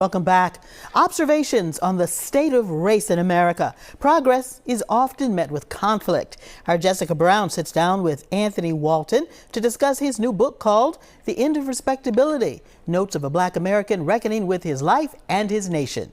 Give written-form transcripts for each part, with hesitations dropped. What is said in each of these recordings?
Welcome back. Observations on the state of race in America. Progress is often met with conflict. Our Jessica Brown sits down with Anthony Walton to discuss his new book called The End of Respectability, Notes of a Black American Reckoning with His Life and His Nation.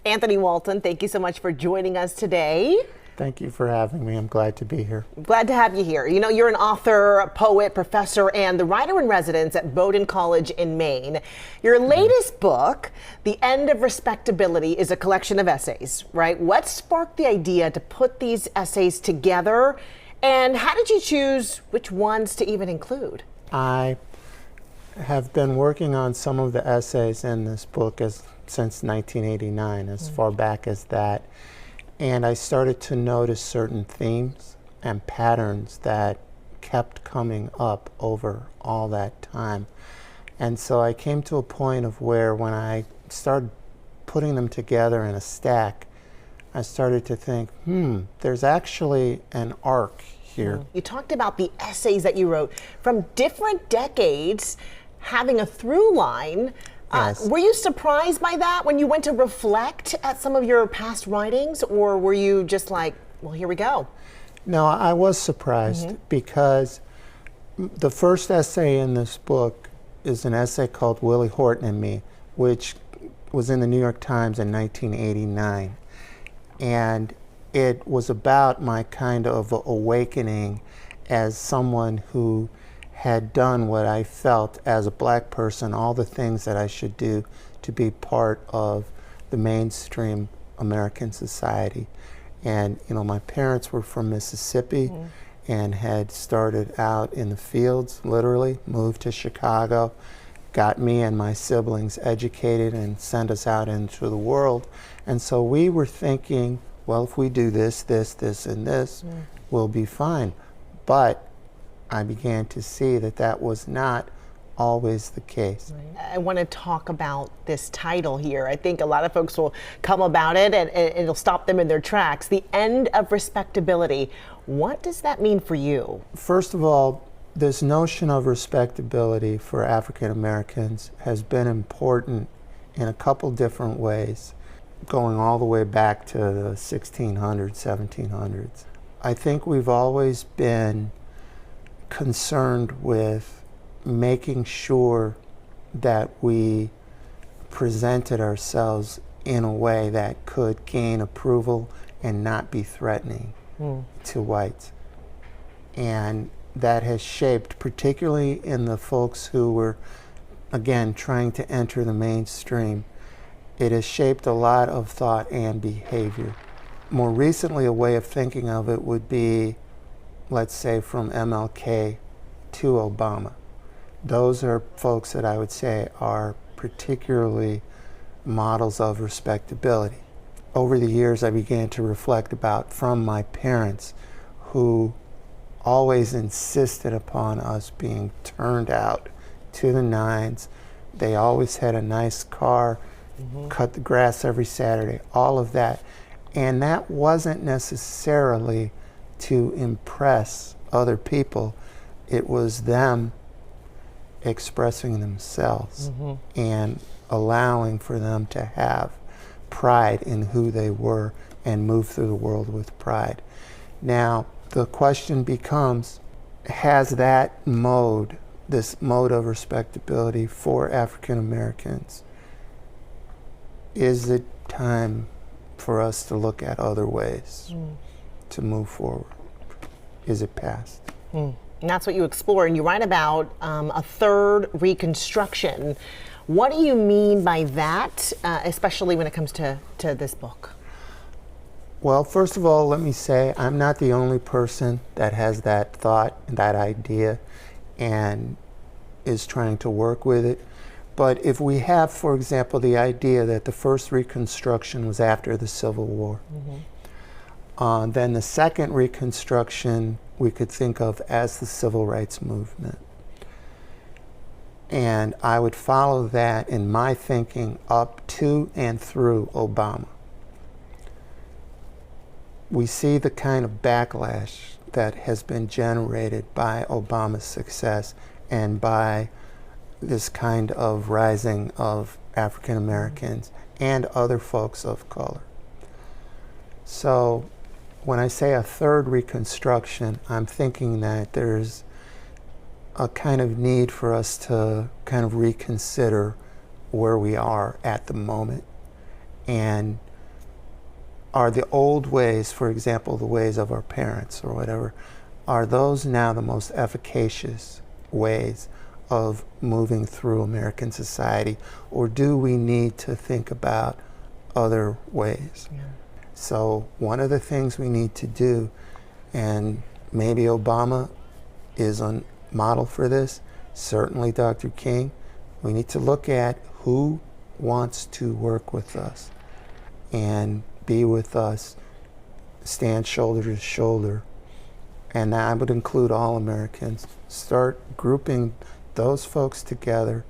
Anthony Walton, thank you so much for joining us today. Thank you for having me. I'm glad to be here. Glad to have you here. You know, you're an author, poet, professor, and the writer-in-residence at Bowdoin College in Maine. Your latest book, The End of Respectability, is a collection of essays, right? What sparked the idea to put these essays together, and how did you choose which ones to even include? I have been working on some of the essays in this book since 1989, as far back as that. And I started to notice certain themes and patterns that kept coming up over all that time. And so I came to a point of where when I started putting them together in a stack, I started to think, there's actually an arc here. You talked about the essays that you wrote from different decades having a through line. Yes. Were you surprised by that when you went to reflect at some of your past writings, or were you just like, well, here we go? No, I was surprised because the first essay in this book is an essay called Willie Horton and Me, which was in the New York Times in 1989. And it was about my kind of awakening as someone who had done what I felt as a black person, all the things that I should do to be part of the mainstream American society. And you know, my parents were from Mississippi and had started out in the fields, literally, moved to Chicago, got me and my siblings educated and sent us out into the world. And so we were thinking, well, if we do this, this, this, and this, we'll be fine. But I began to see that that was not always the case. I want to talk about this title here. I think a lot of folks will come about it and it'll stop them in their tracks. The End of Respectability. What does that mean for you? First of all, this notion of respectability for African Americans has been important in a couple different ways, going all the way back to the 1600s, 1700s. I think we've always been concerned with making sure that we presented ourselves in a way that could gain approval and not be threatening to whites. And that has shaped, particularly in the folks who were, again, trying to enter the mainstream, it has shaped a lot of thought and behavior. More recently, a way of thinking of it would be, let's say, from MLK to Obama. Those are folks that I would say are particularly models of respectability. Over the years, I began to reflect about from my parents, who always insisted upon us being turned out to the nines. They always had a nice car, cut the grass every Saturday, all of that. And that wasn't necessarily to impress other people. It was them expressing themselves and allowing for them to have pride in who they were and move through the world with pride. Now, the question becomes, has that mode, this mode of respectability for African Americans, is it time for us to look at other ways to move forward? Is it past? And that's what you explore, and you write about a third reconstruction. What do you mean by that, especially when it comes to this book? Well, first of all, let me say I'm not the only person that has that thought, that idea, and is trying to work with it. But if we have, for example, the idea that the first Reconstruction was after the Civil War, then the second Reconstruction we could think of as the Civil Rights Movement. And I would follow that in my thinking up to and through Obama. We see the kind of backlash that has been generated by Obama's success and by this kind of rising of African Americans and other folks of color. So when I say a third Reconstruction, I'm thinking that there's a kind of need for us to kind of reconsider where we are at the moment. And are the old ways, for example, the ways of our parents or whatever, are those now the most efficacious ways of moving through American society? Or do we need to think about other ways? Yeah. So one of the things we need to do, and maybe Obama is a model for this, certainly Dr. King, we need to look at who wants to work with us and be with us, stand shoulder to shoulder. And that would include all Americans. Start grouping those folks together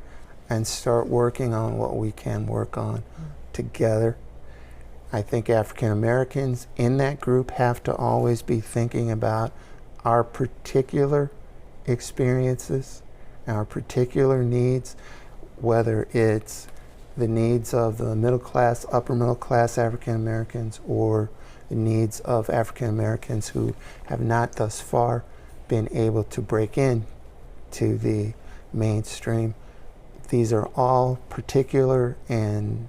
and start working on what we can work on together. I think African Americans in that group have to always be thinking about our particular experiences, our particular needs, whether it's the needs of the middle class, upper middle class African Americans, or the needs of African Americans who have not thus far been able to break in to the mainstream. These are all particular and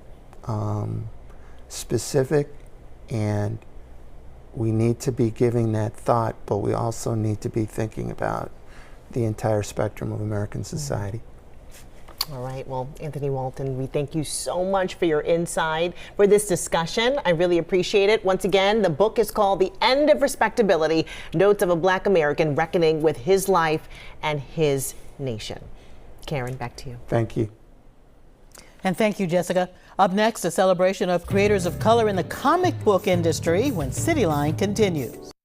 specific, and we need to be giving that thought, but we also need to be thinking about the entire spectrum of American society. All right. Well, Anthony Walton, we thank you so much for your insight for this discussion. I really appreciate it. Once again, the book is called The End of Respectability, Notes of a Black American Reckoning with His Life and His Nation. Karen, back to you. Thank you. And thank you, Jessica. Up next, a celebration of creators of color in the comic book industry when Cityline continues.